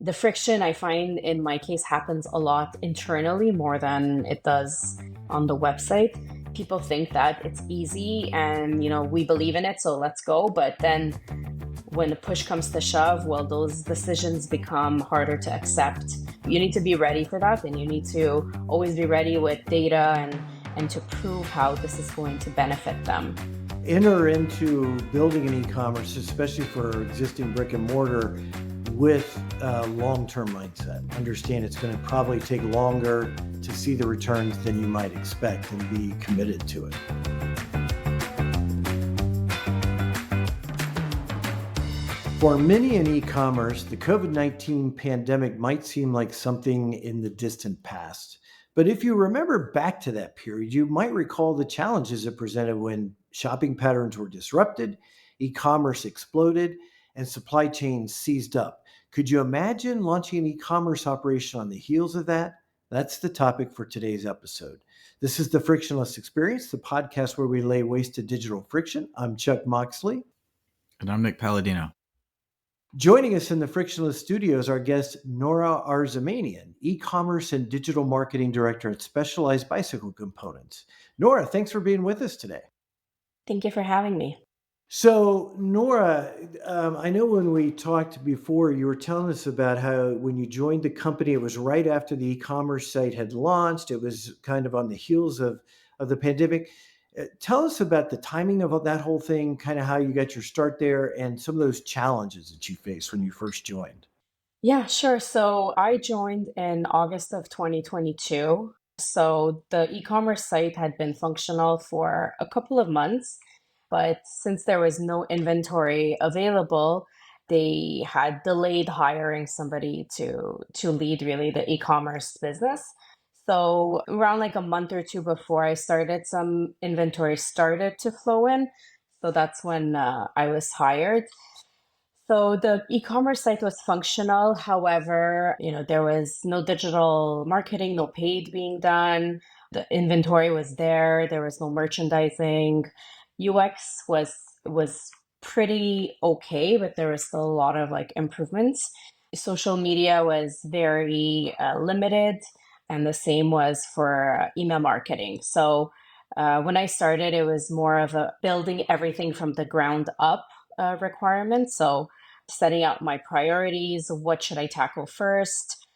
The friction I find in my case happens a lot internally more than it does on the website. People think that it's easy and, we believe in it, so let's go. But then when the push comes to shove, well, those decisions become harder to accept. You need to be ready for that, and you need to always be ready with data and to prove how this is going to benefit them. Enter into building an e-commerce, especially for existing brick and mortar, with a long-term mindset. Understand it's going to probably take longer to see the returns than you might expect, and be committed to it. For many in e-commerce, the COVID-19 pandemic might seem like something in the distant past. But if you remember back to that period, you might recall the challenges it presented when shopping patterns were disrupted, e-commerce exploded, and supply chains seized up. Could you imagine launching an e-commerce operation on the heels of that? That's the topic for today's episode. This is the Frictionless Experience, the podcast where we lay waste to digital friction. I'm Chuck Moxley. And I'm Nick Paladino. Joining us in the Frictionless studios, our guest, Nora Arzoumanian, e-commerce and digital marketing director at Specialized Bicycle Components. Nora, thanks for being with us today. Thank you for having me. So, Nora, I know when we talked before, you were telling us about how when you joined the company, it was right after the e-commerce site had launched. It was kind of on the heels of the pandemic. Tell us about the timing of that whole thing, kind of how you got your start there, and some of those challenges that you faced when you first joined. Yeah, sure. So I joined in August of 2022. So the e-commerce site had been functional for a couple of months, but since there was no inventory available, they had delayed hiring somebody to lead really the e-commerce business. So around like a month or two before I started, some inventory started to flow in. So that's when I was hired. So the e-commerce site was functional. However, there was no digital marketing, no paid being done. The inventory was there. There was no merchandising. UX was pretty okay, but there was still a lot of like improvements. Social media was very limited, and the same was for email marketing. So when I started, it was more of a building everything from the ground up requirement. So setting out my priorities, what should I tackle first,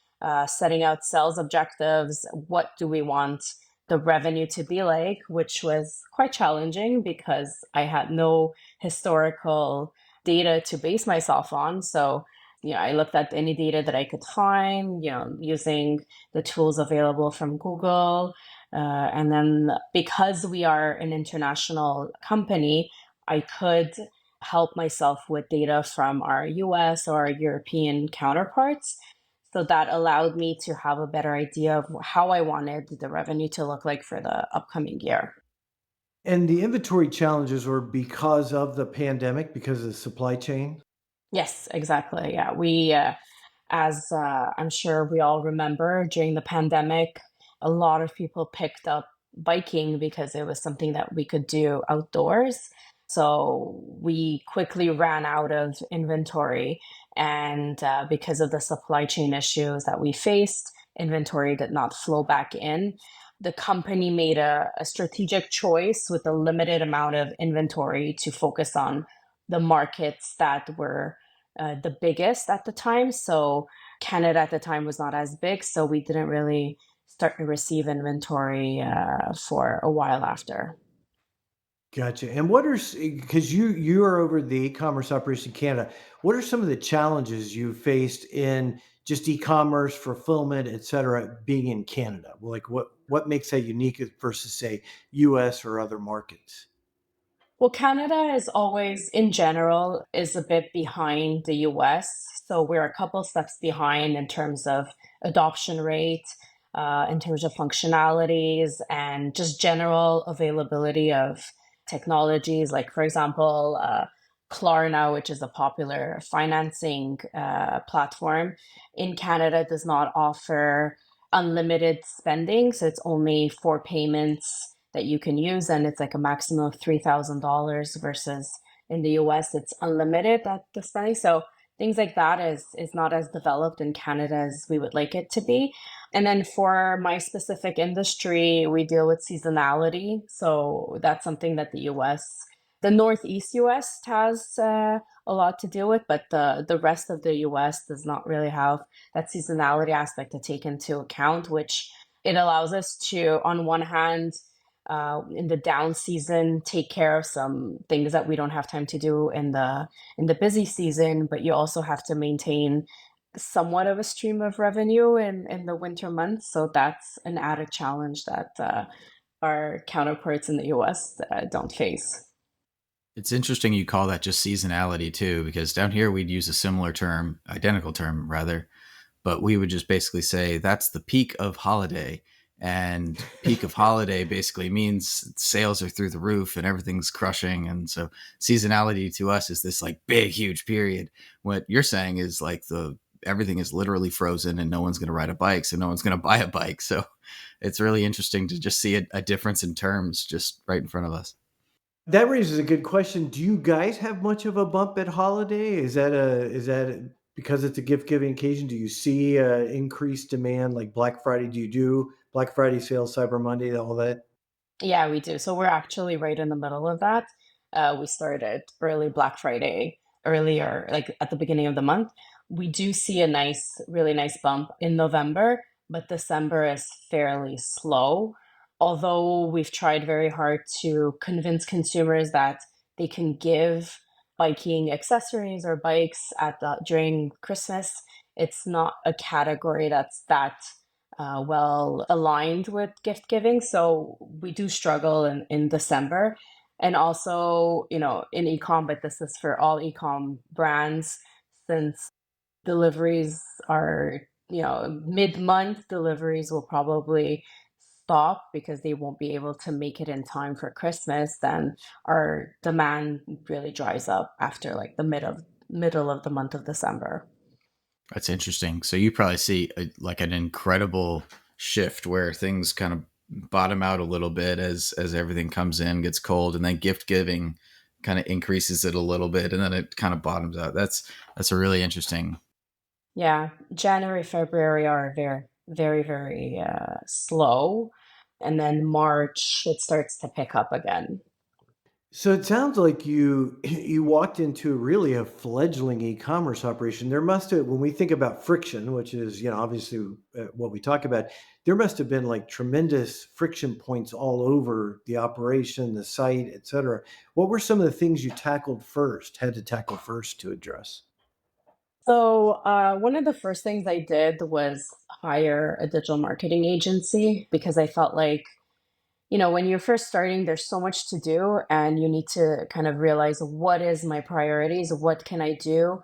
setting out sales objectives, what do we want the revenue to be like, which was quite challenging because I had no historical data to base myself on. So, I looked at any data that I could find, using the tools available from Google. And then because we are an international company, I could help myself with data from our US or European counterparts. So that allowed me to have a better idea of how I wanted the revenue to look like for the upcoming year. And the inventory challenges were because of the pandemic, because of the supply chain? Yes, exactly. Yeah, as I'm sure we all remember, during the pandemic, a lot of people picked up biking because it was something that we could do outdoors. So we quickly ran out of inventory. And because of the supply chain issues that we faced, inventory did not flow back in. The company made a strategic choice with a limited amount of inventory to focus on the markets that were the biggest at the time. So Canada at the time was not as big, so we didn't really start to receive inventory for a while after. Gotcha. And what are, because you are over the e-commerce operation in Canada, what are some of the challenges you faced in just e-commerce, fulfillment, et cetera, being in Canada? Well, like what makes that unique versus say US or other markets? Well, Canada is always, in general, is a bit behind the US. So we're a couple steps behind in terms of adoption rate, in terms of functionalities, and just general availability of technologies. Like, for example, Klarna, which is a popular financing platform in Canada, does not offer unlimited spending. So it's only for payments that you can use, and it's like a maximum of $3,000 versus in the US, it's unlimited at the spending. So things like that is not as developed in Canada as we would like it to be. And then for my specific industry, we deal with seasonality. So that's something that the Northeast US has a lot to deal with, but the rest of the US does not really have that seasonality aspect to take into account, which it allows us to, on one hand, in the down season, take care of some things that we don't have time to do in the busy season, but you also have to maintain somewhat of a stream of revenue in the winter months. So that's an added challenge that our counterparts in the US don't face. It's interesting you call that just seasonality too, because down here we'd use a similar term, identical term rather, but we would just basically say that's the peak of holiday. And peak of holiday basically means sales are through the roof and everything's crushing. And so seasonality to us is this like big, huge period. What you're saying is like everything is literally frozen and no one's going to ride a bike. So no one's going to buy a bike. So it's really interesting to just see a difference in terms just right in front of us. That raises a good question. Do you guys have much of a bump at holiday? Is that because it's a gift giving occasion? Do you see increased demand like Black Friday? Do you do Black Friday sales, Cyber Monday, all that? Yeah, we do. So we're actually right in the middle of that. We started early Black Friday earlier, like at the beginning of the month. We do see a really nice bump in November, but December is fairly slow. Although we've tried very hard to convince consumers that they can give biking accessories or bikes during Christmas, it's not a category that's that well aligned with gift giving. So we do struggle in December. And also, in ecom, but this is for all ecom brands, since deliveries are, mid-month deliveries will probably stop because they won't be able to make it in time for Christmas, then our demand really dries up after like the middle of the month of December. That's interesting. So you probably see like an incredible shift where things kind of bottom out a little bit as everything comes in, gets cold, and then gift giving kind of increases it a little bit, and then it kind of bottoms out. That's a really interesting. Yeah, January, February are very slow, and then March it starts to pick up again. So it sounds like you you walked into really a fledgling e-commerce operation. There must have, when we think about friction, which is obviously what we talk about, there must have been like tremendous friction points all over the operation, the site, et cetera. What were some of the things you had to tackle first to address? So, one of the first things I did was hire a digital marketing agency because I felt like, when you're first starting, there's so much to do, and you need to kind of realize what is my priorities, what can I do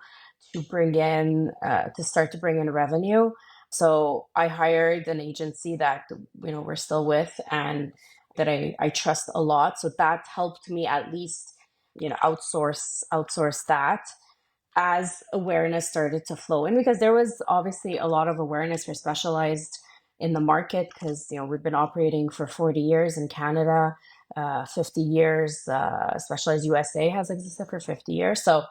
to start to bring in revenue. So I hired an agency that, we're still with and that I trust a lot. So that helped me at least, outsource that as awareness started to flow in, because there was obviously a lot of awareness for specialized in the market, because we've been operating for 40 years in Canada, 50 years. Specialized USA has existed for 50 years, so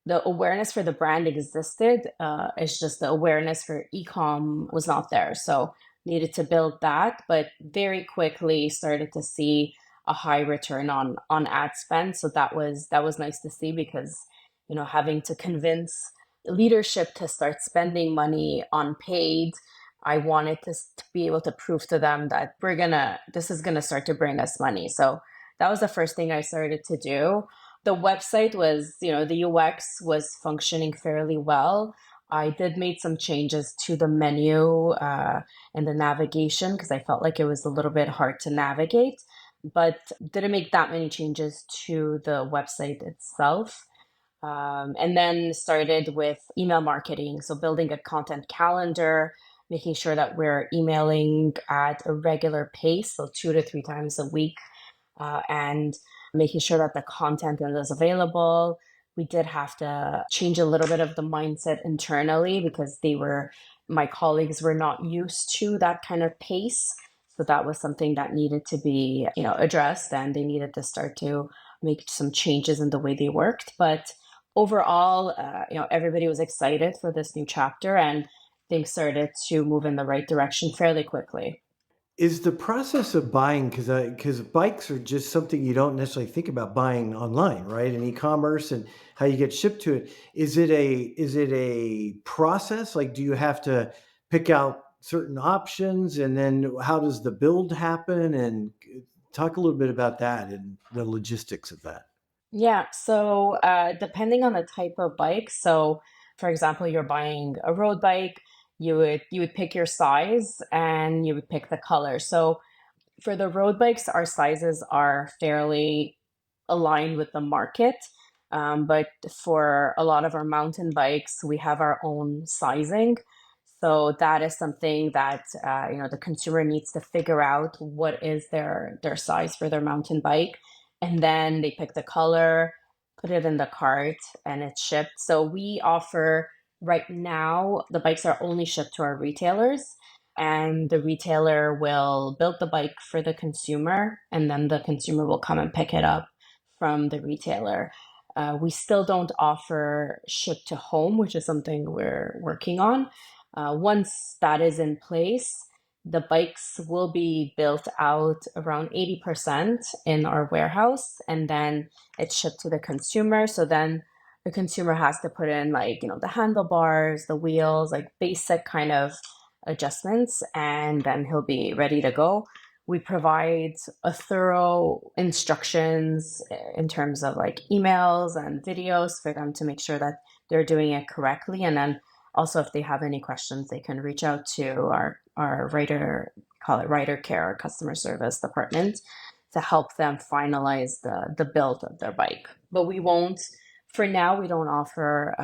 the awareness for the brand existed. It's just the awareness for ecom was not there. So needed to build that, but very quickly started to see a high return on ad spend. So that was nice to see, because having to convince leadership to start spending money on paid, I wanted to be able to prove to them that this is gonna start to bring us money. So that was the first thing I started to do. The website was, the UX was functioning fairly well. I did make some changes to the menu and the navigation, because I felt like it was a little bit hard to navigate, but didn't make that many changes to the website itself. And then started with email marketing. So building a content calendar, making sure that we're emailing at a regular pace, so 2 to 3 times a week, and making sure that the content is available. We did have to change a little bit of the mindset internally, because my colleagues were not used to that kind of pace. So that was something that needed to be, addressed, and they needed to start to make some changes in the way they worked. But overall, everybody was excited for this new chapter, and things started to move in the right direction fairly quickly. Is the process of buying, because bikes are just something you don't necessarily think about buying online, right? And e-commerce and how you get shipped to it. Is it a process? Like, do you have to pick out certain options, and then how does the build happen? And talk a little bit about that and the logistics of that. Yeah, so depending on the type of bike, so for example, you're buying a road bike, you would pick your size and you would pick the color. So for the road bikes, our sizes are fairly aligned with the market. But for a lot of our mountain bikes, we have our own sizing. So that is something that the consumer needs to figure out what is their size for their mountain bike, and then they pick the color, put it in the cart, and it's shipped. So we offer right now the bikes are only shipped to our retailers, and the retailer will build the bike for the consumer, and then the consumer will come and pick it up from the retailer. We still don't offer ship to home, which is something we're working on. Once that is in place, the bikes will be built out around 80% in our warehouse, and then it's shipped to the consumer. So then the consumer has to put in, like, the handlebars, the wheels, like basic kind of adjustments, and then he'll be ready to go. We provide a thorough instructions in terms of like emails and videos for them to make sure that they're doing it correctly. And then also, if they have any questions, they can reach out to our writer, call it writer care, or customer service department, to help them finalize the build of their bike. But we won't, for now, we don't offer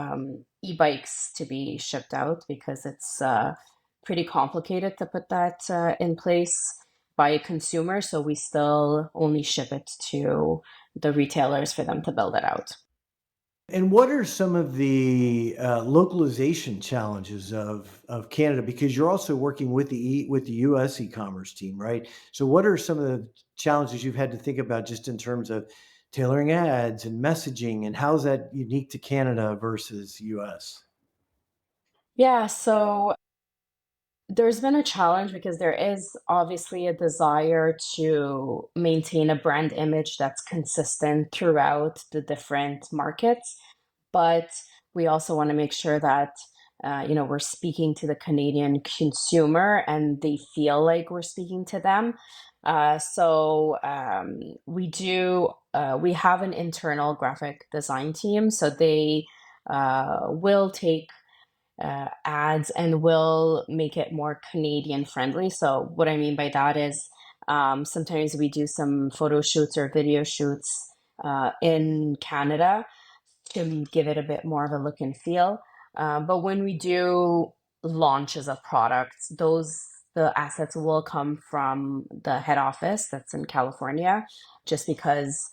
e-bikes to be shipped out because it's pretty complicated to put that in place by a consumer. So we still only ship it to the retailers for them to build it out. And what are some of the localization challenges of Canada? Because you're also working with the U.S. e-commerce team, right? So, what are some of the challenges you've had to think about just in terms of tailoring ads and messaging, and how is that unique to Canada versus U.S.? Yeah, so there's been a challenge because there is obviously a desire to maintain a brand image that's consistent throughout the different markets, but we also want to make sure that we're speaking to the Canadian consumer and they feel like we're speaking to them. So we have an internal graphic design team, so they will take ads and will make it more Canadian friendly. So what I mean by that is sometimes we do some photo shoots or video shoots in Canada to give it a bit more of a look and feel. But when we do launches of products, the assets will come from the head office that's in California, just because,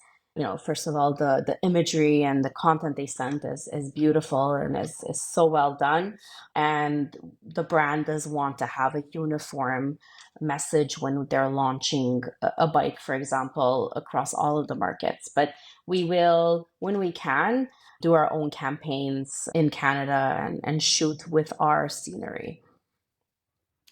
first of all, the imagery and the content they sent is beautiful and is so well done. And the brand does want to have a uniform message when they're launching a bike, for example, across all of the markets. But we will, when we can, do our own campaigns in Canada and shoot with our scenery.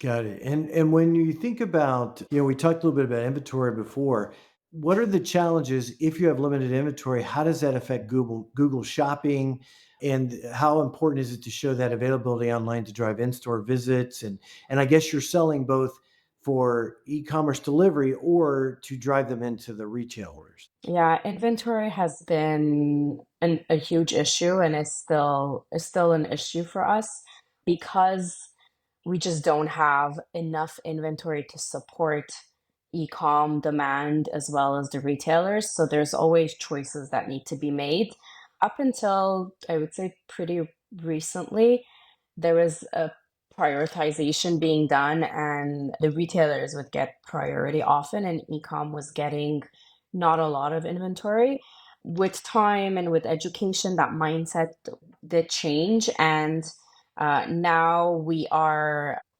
Got it. And when you think about, we talked a little bit about inventory before. What are the challenges if you have limited inventory? How does that affect Google Shopping? And how important is it to show that availability online to drive in-store visits? And I guess you're selling both for e-commerce delivery or to drive them into the retailers. Yeah, inventory has been a huge issue, and is still an issue for us because we just don't have enough inventory to support e-com demand as well as the retailers. So there's always choices that need to be made. Up until, I would say, pretty recently, there was a prioritization being done, and the retailers would get priority often, and e-com was getting not a lot of inventory. With time and with education, that mindset did change, and now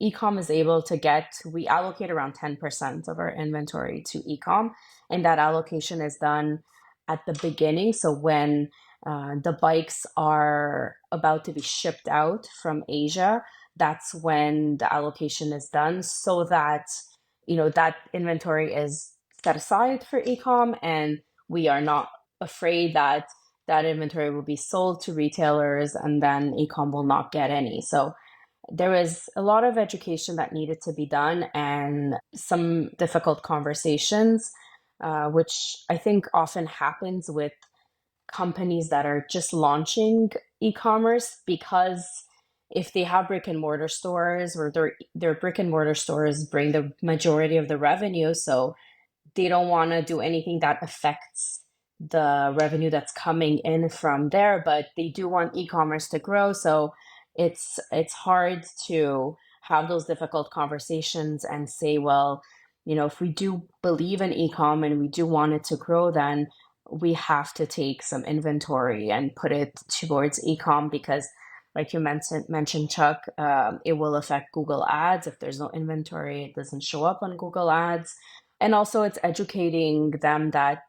e-com is able to we allocate around 10% of our inventory to e-com, and that allocation is done at the beginning. So when the bikes are about to be shipped out from Asia, that's when the allocation is done so that, that inventory is set aside for ecom, and we are not afraid that that inventory will be sold to retailers and then ecom will not get any. So there was a lot of education that needed to be done and some difficult conversations, which I think often happens with companies that are just launching e-commerce, because if they have brick and mortar stores, or their brick and mortar stores bring the majority of the revenue, so they don't want to do anything that affects the revenue that's coming in from there, but they do want e-commerce to grow. So it's hard to have those difficult conversations and say, well, if we do believe in e-com and we do want it to grow, then we have to take some inventory and put it towards e-com, because like you mentioned, Chuck, it will affect Google Ads. If there's no inventory, it doesn't show up on Google Ads. And also it's educating them that,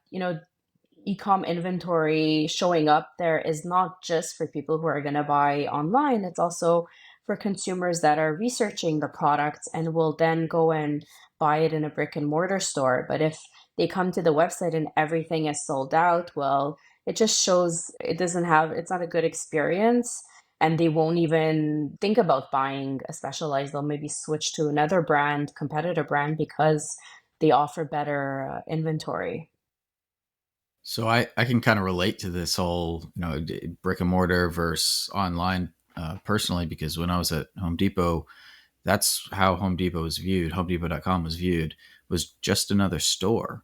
ecom inventory showing up there is not just for people who are going to buy online, it's also for consumers that are researching the products and will then go and buy it in a brick and mortar store. But if they come to the website and everything is sold out, well, it just shows it's not a good experience, and they won't even think about buying a Specialized. They'll maybe switch to another brand, competitor brand, because they offer better inventory. So I can kind of relate to this whole, brick and mortar versus online personally, because when I was at Home Depot, that's how Home Depot was viewed. HomeDepot.com was viewed, was just another store.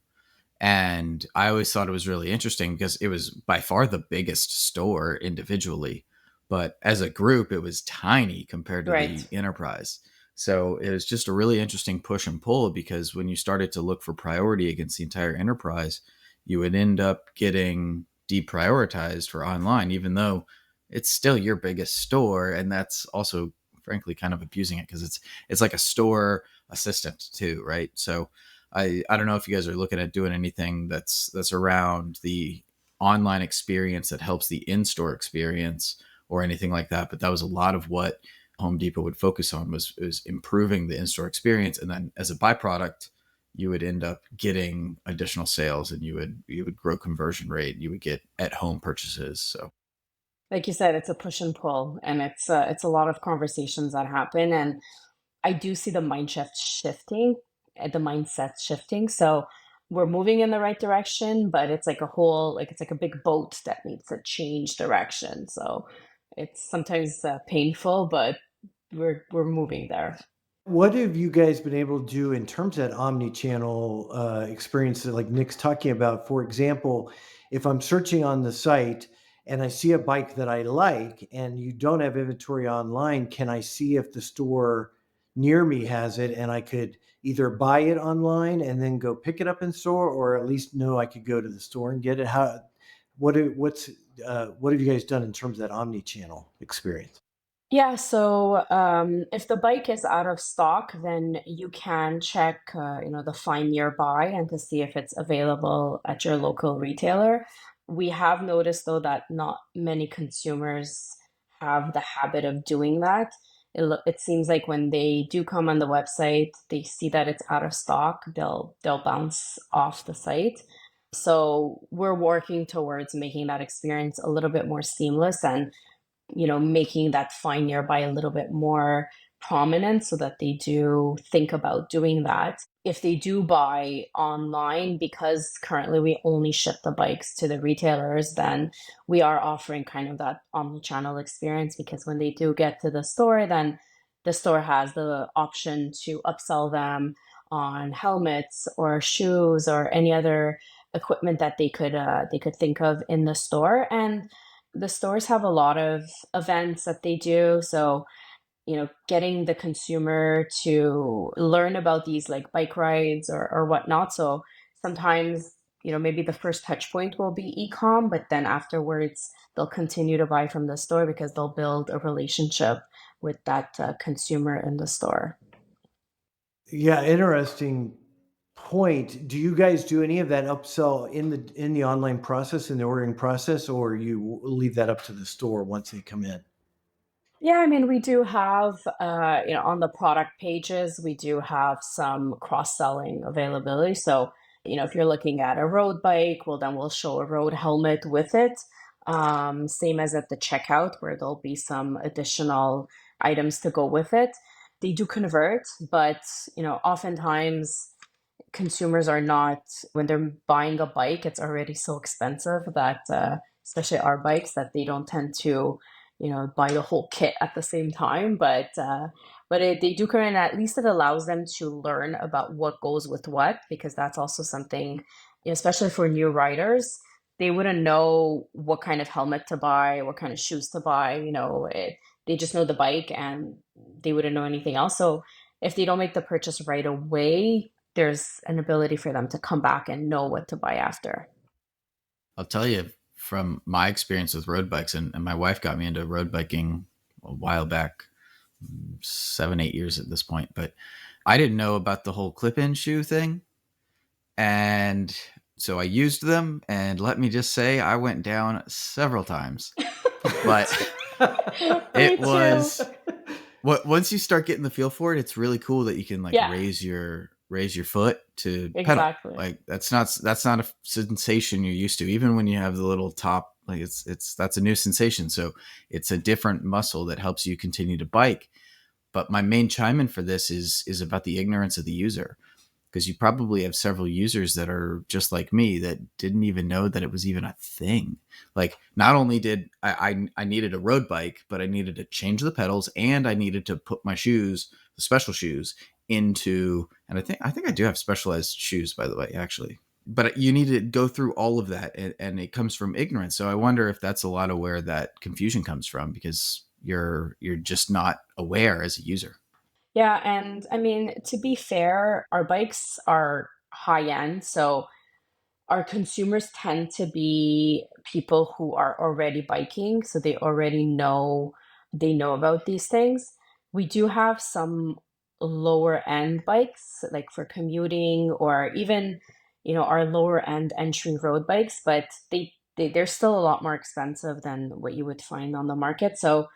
And I always thought it was really interesting because it was by far the biggest store individually, but as a group, it was tiny compared to Right. the enterprise. So it was just a really interesting push and pull, because when you started to look for priority against the entire enterprise, you would end up getting deprioritized for online, even though it's still your biggest store. And that's also, frankly, kind of abusing it, because it's like a store assistant too, right? So I don't know if you guys are looking at doing anything that's around the online experience that helps the in-store experience or anything like that. But that was a lot of what Home Depot would focus on, was improving the in-store experience. And then as a byproduct, you would end up getting additional sales, and you would grow conversion rate. You would get at home purchases. So Like you said, it's a push and pull, and it's a lot of conversations that happen, and I do see the the mindset shifting. So we're moving in the right direction, but it's like it's like a big boat that needs to change direction. So it's sometimes painful, but we're moving there. What have you guys been able to do in terms of that omni-channel experience that like Nick's talking about? For example, if I'm searching on the site and I see a bike that I like and you don't have inventory online, can I see if the store near me has it and I could either buy it online and then go pick it up in store, or at least know I could go to the store and get it? What have you guys done in terms of that omni-channel experience? Yeah, so if the bike is out of stock, then you can check, the Find Nearby and to see if it's available at your local retailer. We have noticed though that not many consumers have the habit of doing that. It seems like when they do come on the website, they see that it's out of stock, they'll bounce off the site. So we're working towards making that experience a little bit more seamless, and making that Find Nearby a little bit more prominent so that they do think about doing that. If they do buy online, because currently we only ship the bikes to the retailers, then we are offering kind of that omni-channel experience, because when they do get to the store, then the store has the option to upsell them on helmets or shoes or any other equipment that they could think of in the store. And the stores have a lot of events that they do. So, getting the consumer to learn about these like bike rides or whatnot. So sometimes, maybe the first touch point will be e-com, but then afterwards they'll continue to buy from the store because they'll build a relationship with that consumer in the store. Yeah, interesting point, do you guys do any of that upsell in the online process, in the ordering process, or you leave that up to the store once they come in? Yeah, I mean, we do have, on the product pages, we do have some cross-selling availability. So, if you're looking at a road bike, well, then we'll show a road helmet with it. Same as at the checkout, where there'll be some additional items to go with it. They do convert, but, oftentimes consumers are not, when they're buying a bike, it's already so expensive that especially our bikes, that they don't tend to buy the whole kit at the same time. But they do come in. At least it allows them to learn about what goes with what, because that's also something, especially for new riders, they wouldn't know what kind of helmet to buy, what kind of shoes to buy. They just know the bike, and they wouldn't know anything else. So if they don't make the purchase right away, there's an ability for them to come back and know what to buy after. I'll tell you from my experience with road bikes, and my wife got me into road biking a while back, 7, 8 years at this point, but I didn't know about the whole clip-in shoe thing. And so I used them, and let me just say, I went down several times. But Me it too. was what once you start getting the feel for it, it's really cool that you can like Yeah, raise your foot to pedal. exactly. Like that's not a sensation you're used to. Even when you have the little top, like it's that's a new sensation. So it's a different muscle that helps you continue to bike. But my main chime in for this is about the ignorance of the user, because you probably have several users that are just like me that didn't even know that it was even a thing. Like, not only did I needed a road bike, but I needed to change the pedals, and I needed to put my shoes, the special shoes, into, and I think I do have specialized shoes, by the way, actually. But you need to go through all of that, and it comes from ignorance. So I wonder if that's a lot of where that confusion comes from, because you're just not aware as a user. Yeah, and I mean, to be fair, our bikes are high end, so our consumers tend to be people who are already biking, so they know about these things. We do have some lower end bikes, like for commuting, or even, our lower end entry road bikes, but they're still a lot more expensive than what you would find on the market. So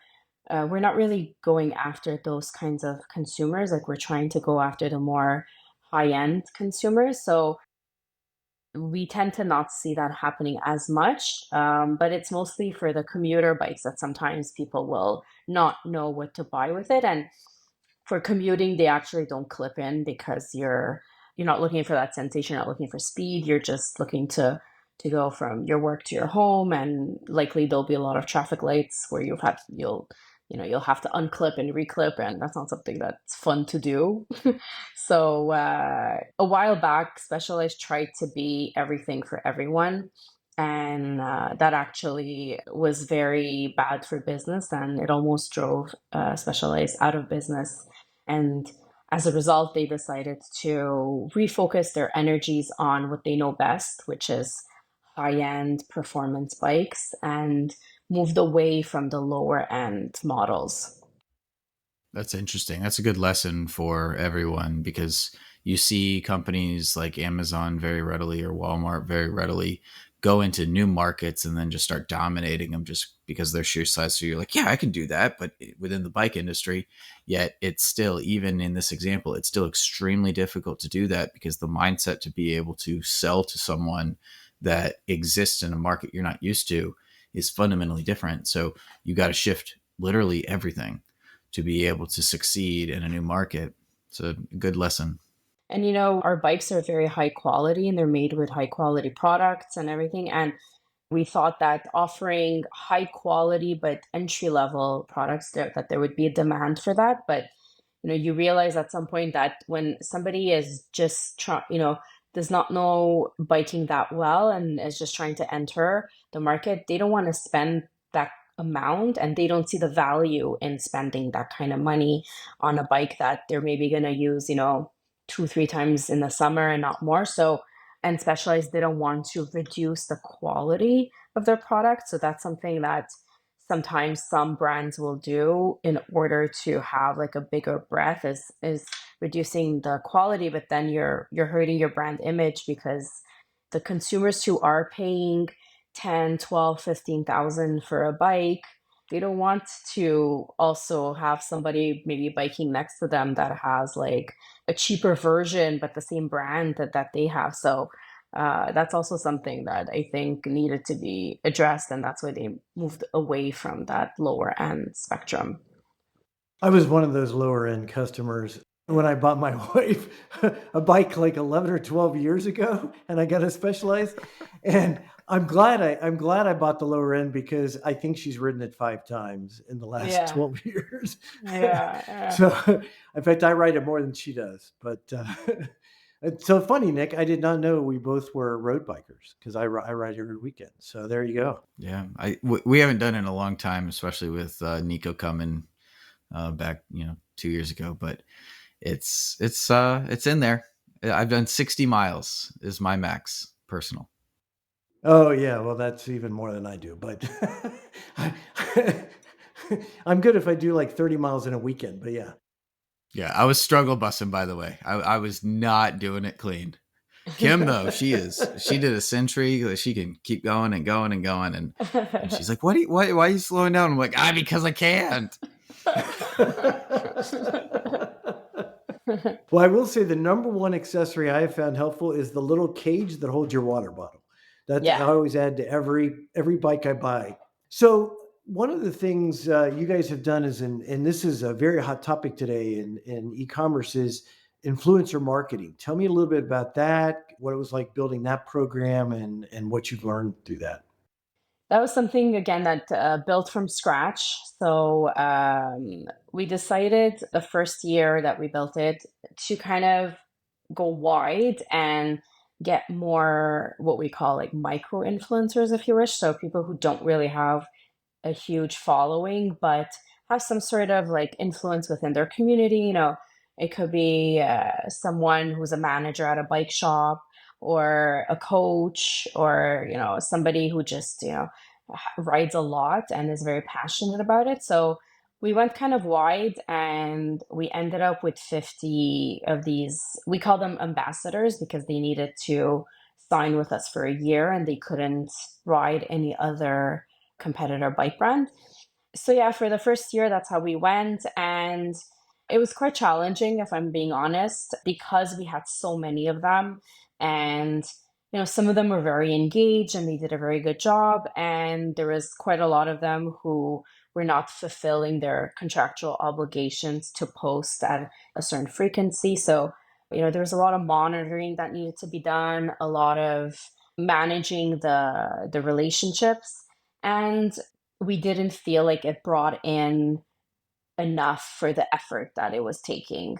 we're not really going after those kinds of consumers. Like, we're trying to go after the more high end consumers. So we tend to not see that happening as much, but it's mostly for the commuter bikes that sometimes people will not know what to buy with it. And for commuting, they actually don't clip in, because you're not looking for that sensation, you're not looking for speed. You're just looking to go from your work to your home, and likely there'll be a lot of traffic lights where you'll have to unclip and reclip, and that's not something that's fun to do. So a while back, Specialized tried to be everything for everyone, and that actually was very bad for business, and it almost drove Specialized out of business. And as a result, they decided to refocus their energies on what they know best, which is high-end performance bikes, and moved away from the lower end models. That's interesting. That's a good lesson for everyone, because you see companies like Amazon very readily, or Walmart very readily, go into new markets and then just start dominating them just because they're sheer size. So you're like, yeah, I can do that. But within the bike industry, yet it's still, even in this example, it's still extremely difficult to do that, because the mindset to be able to sell to someone that exists in a market you're not used to is fundamentally different. So you got to shift literally everything to be able to succeed in a new market. It's a good lesson. And our bikes are very high quality, and they're made with high quality products and everything. And we thought that offering high quality but entry level products, that there would be a demand for that. But you realize at some point that when somebody is just does not know biking that well, and is just trying to enter the market, they don't want to spend that amount, and they don't see the value in spending that kind of money on a bike that they're maybe going to use 2 3 times in the summer and not more. So, and Specialized, they don't want to reduce the quality of their product. So that's something that sometimes some brands will do in order to have like a bigger breadth is reducing the quality, but then you're hurting your brand image because the consumers who are paying 10, 12, 15,000 for a bike, they don't want to also have somebody maybe biking next to them that has like a cheaper version but the same brand that they have. So that's also something that I think needed to be addressed, and that's why they moved away from that lower end spectrum. I was one of those lower end customers when I bought my wife a bike like 11 or 12 years ago, and I got a Specialized. And I'm glad I bought the lower end because I think she's ridden it 5 times in the last Yeah, 12 years. yeah, yeah. So, in fact, I ride it more than she does. But it's so funny, Nick. I did not know we both were road bikers because I ride every weekend. So there you go. Yeah, we haven't done it in a long time, especially with Nico coming back, 2 years ago. But it's in there. I've done 60 miles is my max personal. Oh yeah, well that's even more than I do, but I, I'm good if I do like 30 miles in a weekend. But yeah, Yeah, I was struggle bussing, by the way. I was not doing it clean. Kim though, she is. She did a century. She can keep going and going and going, and she's like, why are you slowing down?" I'm like, because I can't. well, I will say the number one accessory I have found helpful is the little cage that holds your water bottle. That I Yeah. always add to every bike I buy. So one of the things you guys have done is, and this is a very hot topic today in e-commerce, is influencer marketing. Tell me a little bit about that, what it was like building that program, and what you've learned through that. That was something again that built from scratch. So we decided the first year that we built it to kind of go wide and get more what we call like micro influencers, if you wish. So people who don't really have a huge following, but have some sort of like influence within their community. It could be someone who's a manager at a bike shop, or a coach, or somebody who just rides a lot and is very passionate about it. So we went kind of wide, and we ended up with 50 of these. We call them ambassadors because they needed to sign with us for a year and they couldn't ride any other competitor bike brand. So yeah, for the first year, that's how we went. And it was quite challenging, if I'm being honest, because we had so many of them. And, some of them were very engaged and they did a very good job. And there was quite a lot of them who were not fulfilling their contractual obligations to post at a certain frequency. So, there was a lot of monitoring that needed to be done, a lot of managing the relationships. And we didn't feel like it brought in enough for the effort that it was taking.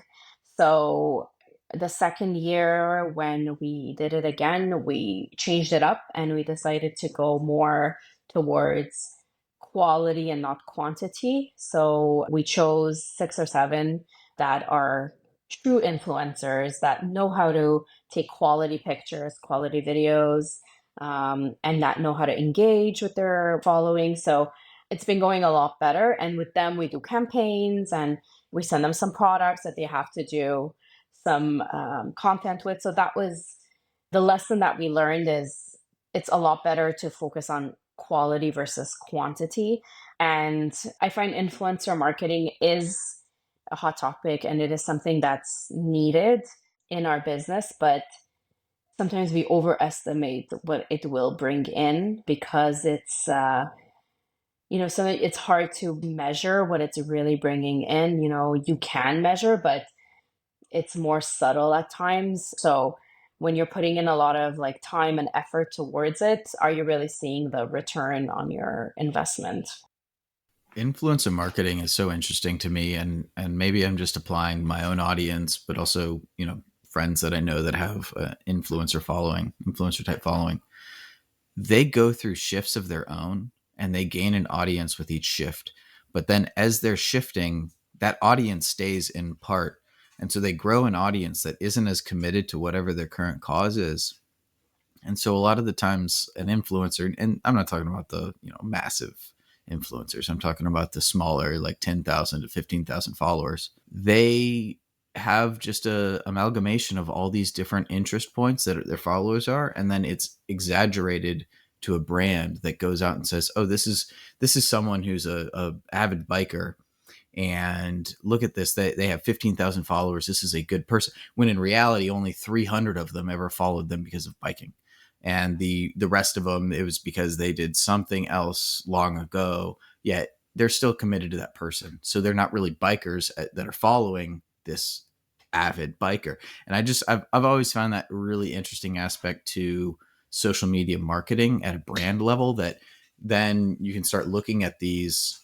So the second year, when we did it again, we changed it up and we decided to go more towards quality and not quantity. So we chose 6 or 7 that are true influencers that know how to take quality pictures, quality videos, and that know how to engage with their following. So it's been going a lot better. And with them, we do campaigns and we send them some products that they have to do some content with. So that was the lesson that we learned, is it's a lot better to focus on quality versus quantity. And I find influencer marketing is a hot topic and it is something that's needed in our business, but sometimes we overestimate what it will bring in because so it's hard to measure what it's really bringing in. You can measure, but it's more subtle at times. So when you're putting in a lot of like time and effort towards it, are you really seeing the return on your investment? Influencer marketing is so interesting to me, and maybe I'm just applying my own audience, but also friends that I know that have influencer type following. They go through shifts of their own and they gain an audience with each shift. But then as they're shifting, that audience stays in part. And so they grow an audience that isn't as committed to whatever their current cause is. And so a lot of the times an influencer, and I'm not talking about the, massive influencers. I'm talking about the smaller, like 10,000 to 15,000 followers. They have just a amalgamation of all these different interest points that their followers are, and then it's exaggerated to a brand that goes out and says, "Oh, this is someone who's a avid biker, and look at this, they have 15,000 followers. This is a good person." When in reality, only 300 of them ever followed them because of biking, and the rest of them, it was because they did something else long ago. Yet they're still committed to that person, so they're not really bikers that are following this avid biker. And I've always found that really interesting aspect to social media marketing at a brand level, that then you can start looking at these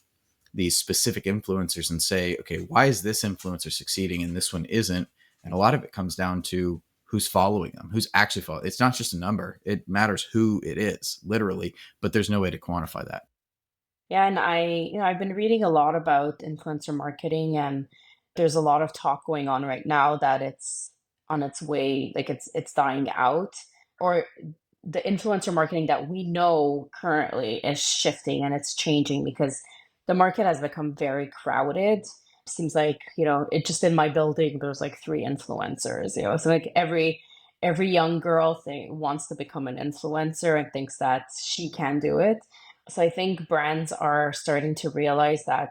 specific influencers and say, okay, why is this influencer succeeding and this one isn't? And a lot of it comes down to who's following them, who's actually following. It's not just a number. It matters who it is, literally, but there's no way to quantify that. Yeah, and I've been reading a lot about influencer marketing, and there's a lot of talk going on right now that it's on its way, like it's dying out, or the influencer marketing that we know currently is shifting and it's changing because the market has become very crowded. Seems like, it just in my building there's like three influencers, so like every young girl wants to become an influencer and thinks that she can do it. So I think brands are starting to realize that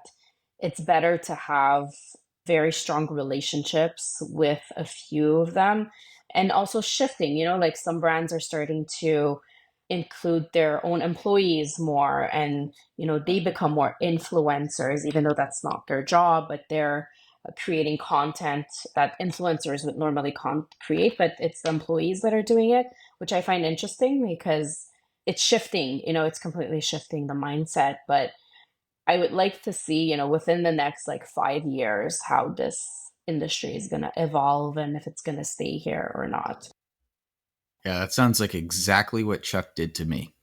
it's better to have very strong relationships with a few of them, and also shifting, like some brands are starting to include their own employees more, and they become more influencers even though that's not their job, but they're creating content that influencers would normally create, but it's the employees that are doing it, which I find interesting because it's shifting, it's completely shifting the mindset. But I would like to see, within the next like 5 years, how this industry is going to evolve and if it's going to stay here or not. Yeah, that sounds like exactly what Chuck did to me.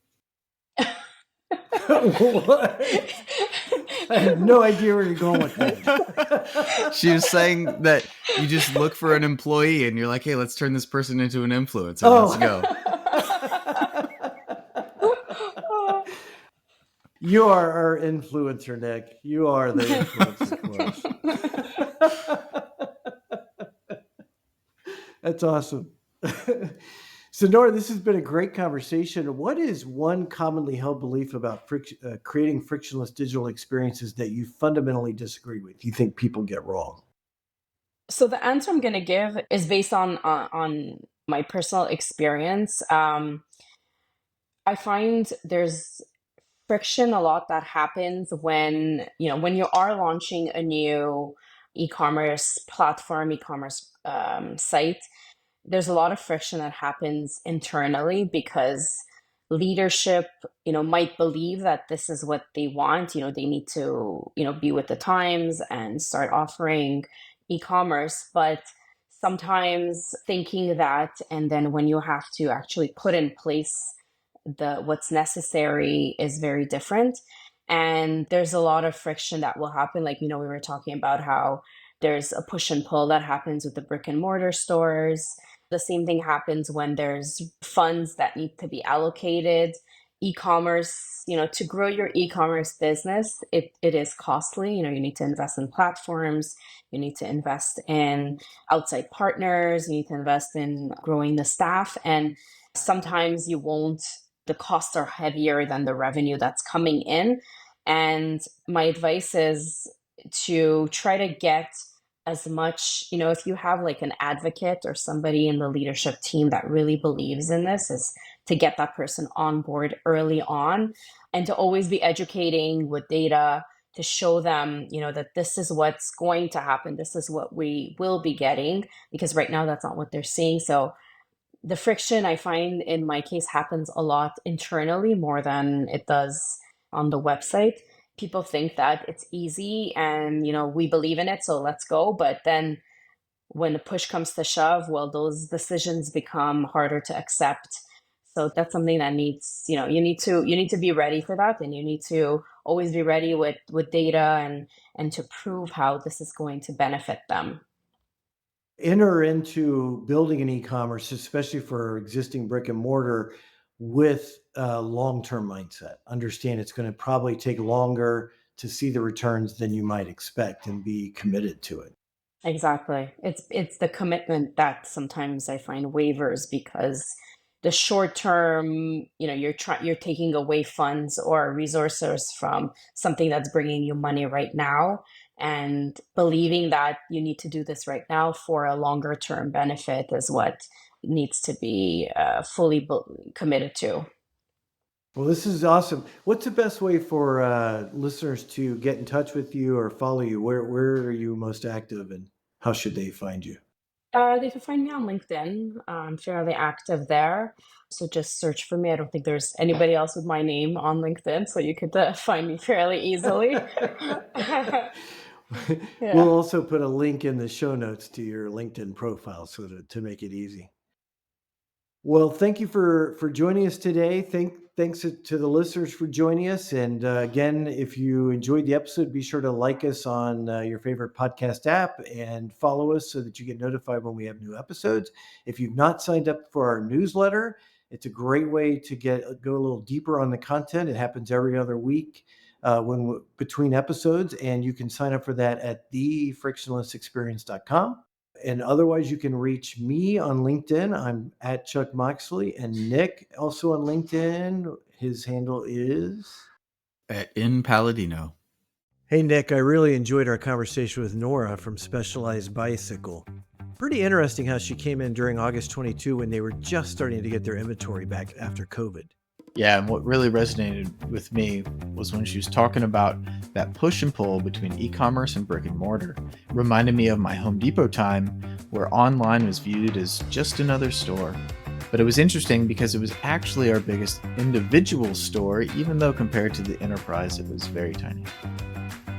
What? I have no idea where you're going with that. She was saying that you just look for an employee and you're like, hey, let's turn this person into an influencer. Let's go. You are our influencer, Nick. You are the influencer for us. That's awesome. So, Nora, this has been a great conversation. What is one commonly held belief about creating frictionless digital experiences that you fundamentally disagree with? You think people get wrong? So the answer I'm going to give is based on my personal experience. I find there's friction a lot that happens when when you are launching a new e-commerce platform, e-commerce site. There's a lot of friction that happens internally because leadership, might believe that this is what they want. They need to, be with the times and start offering e-commerce, but sometimes thinking that, and then when you have to actually put in place the what's necessary is very different. And there's a lot of friction that will happen, like we were talking about how there's a push and pull that happens with the brick and mortar stores. The same thing happens when there's funds that need to be allocated. E-commerce, to grow your e-commerce business, it is costly. You need to invest in platforms, you need to invest in outside partners, you need to invest in growing the staff, and sometimes you won't the costs are heavier than the revenue that's coming in. And my advice is to try to get as much, if you have like an advocate or somebody in the leadership team that really believes in this, is to get that person on board early on, and to always be educating with data to show them, that this is what's going to happen. This is what we will be getting, because right now that's not what they're seeing. So the friction I find in my case happens a lot internally more than it does on the website. People think that it's easy and, we believe in it, so let's go. But then when the push comes to shove, well, those decisions become harder to accept. So that's something that needs, you need to be ready for that, and you need to always be ready with data and to prove how this is going to benefit them. Enter into building an e-commerce, especially for existing brick and mortar, with long-term mindset. Understand it's going to probably take longer to see the returns than you might expect and be committed to it. Exactly. It's the commitment that sometimes I find wavers because the short term, you're taking away funds or resources from something that's bringing you money right now, and believing that you need to do this right now for a longer term benefit is what needs to be committed to. Well, this is awesome. What's the best way for listeners to get in touch with you or follow you? Where are you most active, and how should they find you? They can find me on LinkedIn. I'm fairly active there. So just search for me. I don't think there's anybody else with my name on LinkedIn, so you could find me fairly easily. We'll Yeah. also put a link in the show notes to your LinkedIn profile so to make it easy. Well, thank you for joining us today. Thanks to the listeners for joining us. And again, if you enjoyed the episode, be sure to like us on your favorite podcast app and follow us so that you get notified when we have new episodes. If you've not signed up for our newsletter, it's a great way to go a little deeper on the content. It happens every other week between episodes, and you can sign up for that at thefrictionlessexperience.com. And otherwise, you can reach me on LinkedIn. I'm at Chuck Moxley, and Nick also on LinkedIn. His handle is. In Paladino. Hey, Nick, I really enjoyed our conversation with Nora from Specialized Bicycle. Pretty interesting how she came in during August 22 when they were just starting to get their inventory back after COVID. Yeah, and what really resonated with me was when she was talking about that push and pull between e-commerce and brick and mortar. It reminded me of my Home Depot time, where online was viewed as just another store. But it was interesting because it was actually our biggest individual store, even though compared to the enterprise, it was very tiny.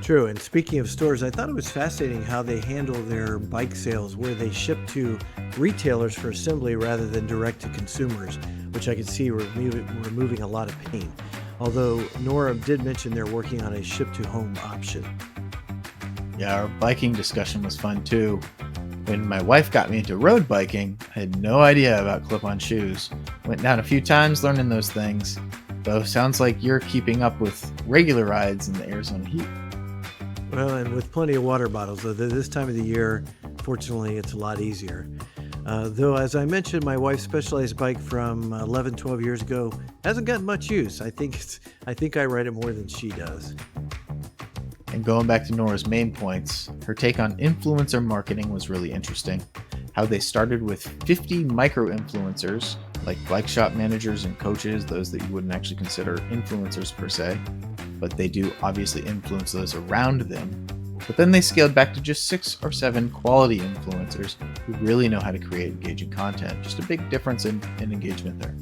True. And speaking of stores, I thought it was fascinating how they handle their bike sales, where they ship to retailers for assembly rather than direct to consumers, which I could see removing a lot of pain. Although Nora did mention they're working on a ship-to-home option. Yeah, our biking discussion was fun too. When my wife got me into road biking, I had no idea about clip-on shoes. Went down a few times learning those things, though sounds like you're keeping up with regular rides in the Arizona heat. Well, and with plenty of water bottles, though this time of the year, fortunately, it's a lot easier. Though, as I mentioned, my wife's Specialized bike from 11, 12 years ago hasn't gotten much use. I think I ride it more than she does. And going back to Nora's main points, her take on influencer marketing was really interesting. How they started with 50 micro-influencers, like bike shop managers and coaches, those that you wouldn't actually consider influencers per se, but they do obviously influence those around them. But then they scaled back to just 6 or 7 quality influencers who really know how to create engaging content. Just a big difference in engagement there.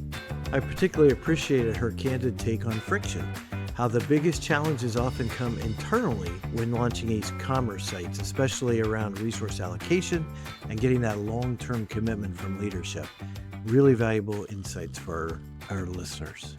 I particularly appreciated her candid take on friction, how the biggest challenges often come internally when launching e-commerce sites, especially around resource allocation and getting that long-term commitment from leadership. Really valuable insights for our listeners.